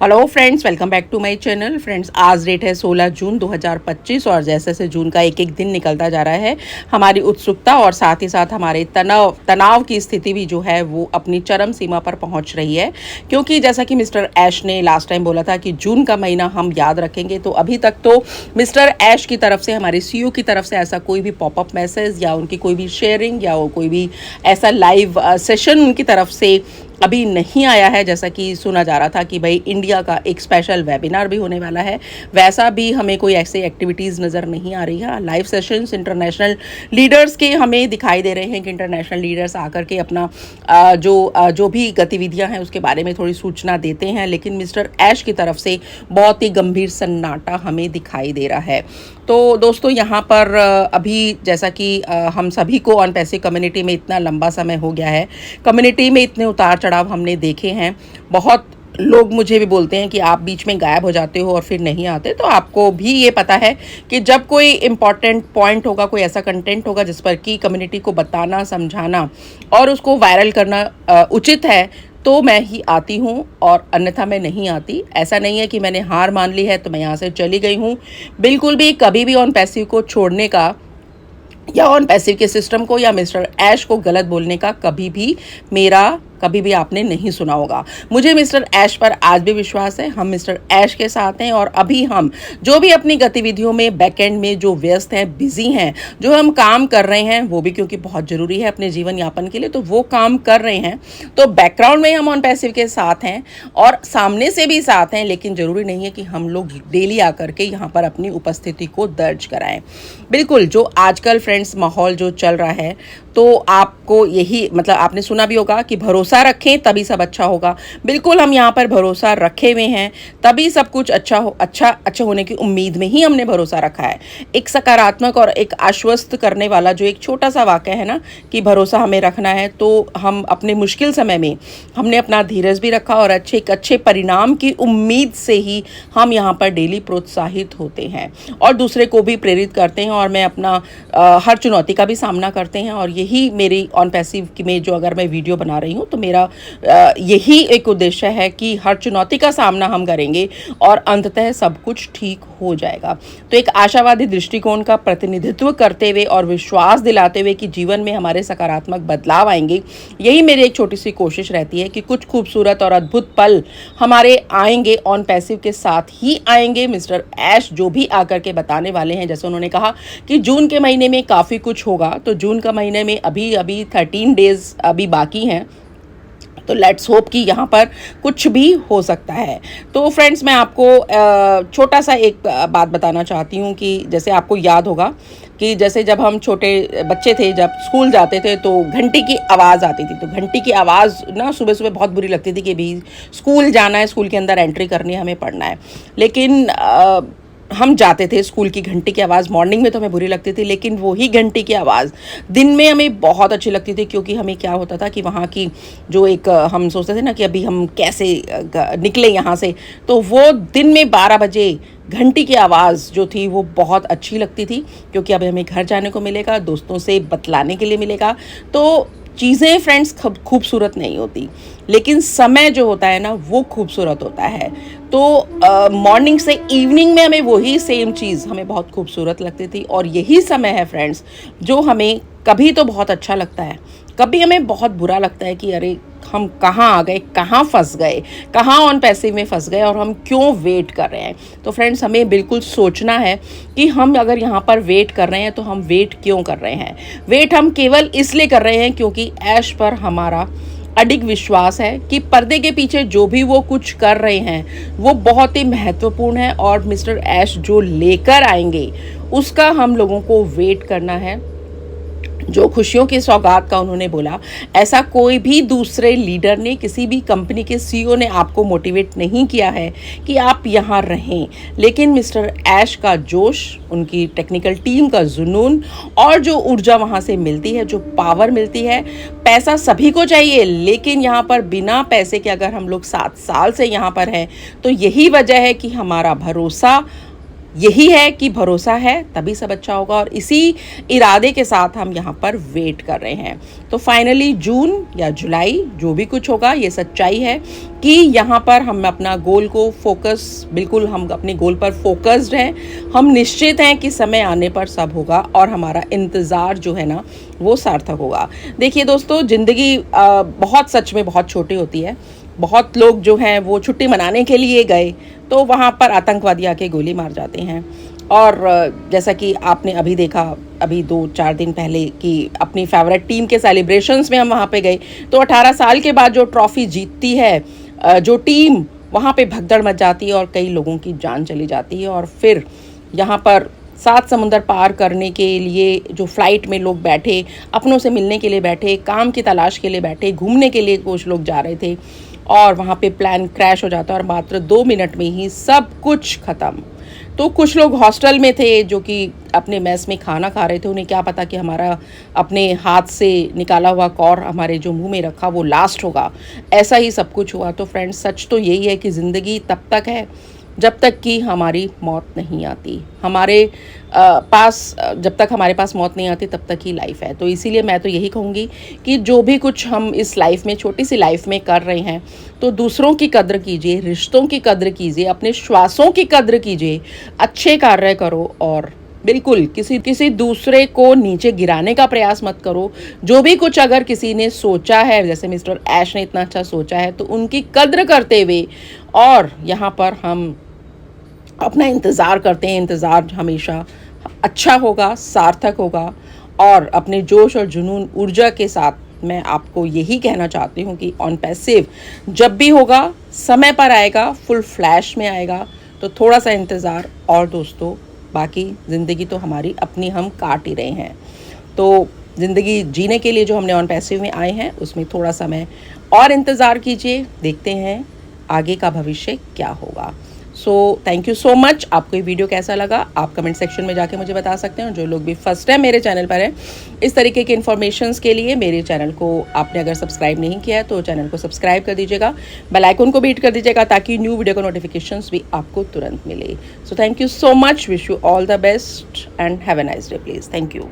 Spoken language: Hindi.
Hello friends, welcome back to my channel. Friends, आज डेट है 16 जून 2025 और जैसे जैसे जून का एक एक दिन निकलता जा रहा है, हमारी उत्सुकता और साथ ही साथ हमारे तनाव की स्थिति भी जो है वो अपनी चरम सीमा पर पहुंच रही है। क्योंकि जैसा कि मिस्टर ऐश ने लास्ट टाइम बोला था कि जून का महीना हम याद रखेंगे, तो अभी तक तो मिस्टर ऐश की तरफ से, हमारे सीईओ की तरफ से ऐसा कोई भी पॉपअप मैसेज या उनकी कोई भी शेयरिंग या कोई भी ऐसा लाइव सेशन उनकी तरफ से अभी नहीं आया है। जैसा कि सुना जा रहा था कि भाई इंडिया का एक स्पेशल वेबिनार भी होने वाला है, वैसा भी हमें कोई ऐसे एक्टिविटीज़ नज़र नहीं आ रही है। लाइव सेशंस इंटरनेशनल लीडर्स के हमें दिखाई दे रहे हैं कि इंटरनेशनल लीडर्स आकर के अपना जो भी गतिविधियां हैं उसके बारे में थोड़ी सूचना देते हैं, लेकिन मिस्टर ऐश की तरफ से बहुत ही गंभीर सन्नाटा हमें दिखाई दे रहा है। तो दोस्तों, यहाँ पर अभी जैसा कि हम सभी को ऑन पैसिव कम्युनिटी में इतना लंबा समय हो गया है, कम्युनिटी में इतने उतार चढ़ाव हमने देखे हैं। बहुत लोग मुझे भी बोलते हैं कि आप बीच में गायब हो जाते हो और फिर नहीं आते। तो आपको भी ये पता है कि जब कोई इम्पॉर्टेंट पॉइंट होगा, कोई ऐसा कंटेंट होगा जिस पर कि कम्युनिटी को बताना, समझाना और उसको वायरल करना उचित है, तो मैं ही आती हूँ और अन्यथा मैं नहीं आती। ऐसा नहीं है कि मैंने हार मान ली है तो मैं यहाँ से चली गई हूँ। बिल्कुल भी कभी भी ऑन पैसिव को छोड़ने का या ऑन पैसिव के सिस्टम को या मिस्टर ऐश को गलत बोलने का कभी भी आपने नहीं सुना होगा। मुझे मिस्टर ऐश पर आज भी विश्वास है। हम मिस्टर ऐश के साथ हैं और अभी हम जो भी अपनी गतिविधियों में बैकएंड में जो व्यस्त हैं, बिजी हैं, जो हम काम कर रहे हैं, वो भी क्योंकि बहुत ज़रूरी है अपने जीवन यापन के लिए, तो वो काम कर रहे हैं। तो बैकग्राउंड में हम ऑन पैसिव के साथ हैं और सामने से भी साथ हैं, लेकिन ज़रूरी नहीं है कि हम लोग डेली आकर के यहाँ पर अपनी उपस्थिति को दर्ज कराएं। बिल्कुल, जो आजकल फ्रेंड्स माहौल जो चल रहा है, तो आपको यही मतलब आपने सुना भी होगा कि भरोसा रखें तभी सब अच्छा होगा। बिल्कुल, हम यहाँ पर भरोसा रखे हुए हैं, तभी सब कुछ अच्छा होने की उम्मीद में ही हमने भरोसा रखा है। एक सकारात्मक और एक आश्वस्त करने वाला जो एक छोटा सा वाक्य है ना कि भरोसा हमें रखना है, तो हम अपने मुश्किल समय में हमने अपना धीरज भी रखा और अच्छे परिणाम की उम्मीद से ही हम यहाँ पर डेली प्रोत्साहित होते हैं और दूसरे को भी प्रेरित करते हैं। और मैं अपना हर चुनौती का भी सामना करते हैं और यही मेरी ऑन पैसिव में जो अगर मैं वीडियो बना रही हूँ तो मेरा यही एक उद्देश्य है कि हर चुनौती का सामना हम करेंगे और अंततः सब कुछ ठीक हो जाएगा। तो एक आशावादी दृष्टिकोण का प्रतिनिधित्व करते हुए और विश्वास दिलाते हुए कि जीवन में हमारे सकारात्मक बदलाव आएंगे, यही मेरी एक छोटी सी कोशिश रहती है कि कुछ खूबसूरत और अद्भुत पल हमारे आएंगे, ऑन पैसिव के साथ ही आएंगे। मिस्टर ऐश जो भी आकर के बताने वाले हैं, जैसे उन्होंने कहा कि जून के महीने में काफ़ी कुछ होगा, तो जून का महीने में अभी 13 डेज अभी बाकी हैं, तो लेट्स होप कि यहाँ पर कुछ भी हो सकता है। तो फ्रेंड्स, मैं आपको छोटा सा एक बात बताना चाहती हूँ कि जैसे आपको याद होगा कि जैसे जब हम छोटे बच्चे थे, जब स्कूल जाते थे तो घंटी की आवाज़ आती थी, तो घंटी की आवाज़ ना सुबह सुबह बहुत बुरी लगती थी कि भी स्कूल जाना है, स्कूल के अंदर एंट्री करनी है, हमें पढ़ना है। लेकिन हम जाते थे, स्कूल की घंटी की आवाज़ मॉर्निंग में तो हमें बुरी लगती थी, लेकिन वही घंटी की आवाज़ दिन में हमें बहुत अच्छी लगती थी। क्योंकि हमें क्या होता था कि वहाँ की जो एक हम सोचते थे ना कि अभी हम कैसे निकले यहाँ से, तो वो दिन में 12 बजे घंटी की आवाज़ जो थी वो बहुत अच्छी लगती थी, क्योंकि अब हमें घर जाने को मिलेगा, दोस्तों से बतलाने के लिए मिलेगा। तो चीज़ें फ्रेंड्स खूबसूरत नहीं होती, लेकिन समय जो होता है ना वो खूबसूरत होता है। तो मॉर्निंग से इवनिंग में हमें वही सेम चीज़ हमें बहुत खूबसूरत लगती थी। और यही समय है फ्रेंड्स जो हमें कभी तो बहुत अच्छा लगता है, कभी हमें बहुत बुरा लगता है कि अरे हम कहाँ आ गए, कहाँ फंस गए, कहाँ ऑन पैसिव में फंस गए और हम क्यों वेट कर रहे हैं। तो फ्रेंड्स, हमें बिल्कुल सोचना है कि हम अगर यहाँ पर वेट कर रहे हैं तो हम वेट क्यों कर रहे हैं। वेट हम केवल इसलिए कर रहे हैं क्योंकि ऐश पर हमारा अडिग विश्वास है कि पर्दे के पीछे जो भी वो कुछ कर रहे हैं वो बहुत ही महत्वपूर्ण है और मिस्टर ऐश जो लेकर आएंगे उसका हम लोगों को वेट करना है। जो खुशियों की सौगात का उन्होंने बोला, ऐसा कोई भी दूसरे लीडर ने, किसी भी कंपनी के सीईओ ने आपको मोटिवेट नहीं किया है कि आप यहाँ रहें। लेकिन मिस्टर ऐश का जोश, उनकी टेक्निकल टीम का जुनून और जो ऊर्जा वहाँ से मिलती है, जो पावर मिलती है, पैसा सभी को चाहिए, लेकिन यहाँ पर बिना पैसे के अगर हम लोग 7 साल से यहाँ पर हैं, तो यही वजह है कि हमारा भरोसा यही है कि भरोसा है तभी सब अच्छा होगा, और इसी इरादे के साथ हम यहाँ पर वेट कर रहे हैं। तो फाइनली जून या जुलाई जो भी कुछ होगा, ये सच्चाई है कि यहाँ पर हम अपना गोल को फोकस, बिल्कुल हम अपने गोल पर फोकस्ड हैं। हम निश्चित हैं कि समय आने पर सब होगा और हमारा इंतज़ार जो है ना वो सार्थक होगा। देखिए दोस्तों, ज़िंदगी बहुत, सच में बहुत छोटी होती है। बहुत लोग जो हैं वो छुट्टी मनाने के लिए गए तो वहाँ पर आतंकवादी आके गोली मार जाते हैं। और जैसा कि आपने अभी देखा, अभी 2-4 दिन पहले, कि अपनी फेवरेट टीम के सेलिब्रेशंस में हम वहाँ पे गए तो 18 साल के बाद जो ट्रॉफ़ी जीतती है जो टीम, वहाँ पे भगदड़ मच जाती है और कई लोगों की जान चली जाती है। और फिर यहाँ पर 7 समुंदर पार करने के लिए जो फ़्लाइट में लोग बैठे, अपनों से मिलने के लिए बैठे, काम की तलाश के लिए बैठे, घूमने के लिए कुछ लोग जा रहे थे, और वहाँ पे प्लान क्रैश हो जाता है और मात्र 2 मिनट में ही सब कुछ ख़त्म। तो कुछ लोग हॉस्टल में थे जो कि अपने मेस में खाना खा रहे थे, उन्हें क्या पता कि हमारा अपने हाथ से निकाला हुआ कौर हमारे जो मुंह में रखा वो लास्ट होगा। ऐसा ही सब कुछ हुआ। तो फ्रेंड्स, सच तो यही है कि ज़िंदगी तब तक है जब तक कि हमारी मौत नहीं आती। हमारे जब तक हमारे पास मौत नहीं आती तब तक ही लाइफ है। तो इसीलिए मैं तो यही कहूँगी कि जो भी कुछ हम इस लाइफ में, छोटी सी लाइफ में कर रहे हैं, तो दूसरों की कद्र कीजिए, रिश्तों की कद्र कीजिए, अपने श्वासों की कद्र कीजिए, अच्छे कार्य करो, और बिल्कुल किसी दूसरे को नीचे गिराने का प्रयास मत करो। जो भी कुछ अगर किसी ने सोचा है, जैसे मिस्टर ऐश ने इतना अच्छा सोचा है, तो उनकी कद्र करते हुए, और यहाँ पर हम अपना इंतज़ार करते हैं। इंतज़ार हमेशा अच्छा होगा, सार्थक होगा, और अपने जोश और जुनून, ऊर्जा के साथ मैं आपको यही कहना चाहती हूँ कि ऑन पैसिव जब भी होगा, समय पर आएगा, फुल फ्लैश में आएगा। तो थोड़ा सा इंतज़ार, और दोस्तों बाकी ज़िंदगी तो हमारी अपनी हम काट ही रहे हैं। तो ज़िंदगी जीने के लिए जो हमने ऑन पैसिव में आए हैं, उसमें थोड़ा समय और इंतज़ार कीजिए, देखते हैं आगे का भविष्य क्या होगा। So thank you so much. आपको ये वीडियो कैसा लगा आप कमेंट सेक्शन में जाके मुझे बता सकते हैं। और जो लोग भी फर्स्ट टाइम मेरे चैनल पर हैं, इस तरीके के इन्फॉर्मेशंस के लिए मेरे चैनल को आपने अगर सब्सक्राइब नहीं किया है तो चैनल को सब्सक्राइब कर दीजिएगा, बेल आइकन को भी हिट कर दीजिएगा ताकि न्यू वीडियो का नोटिफिकेशंस भी आपको तुरंत मिले। So thank you so much, wish you all the best and have a nice day please. Thank you.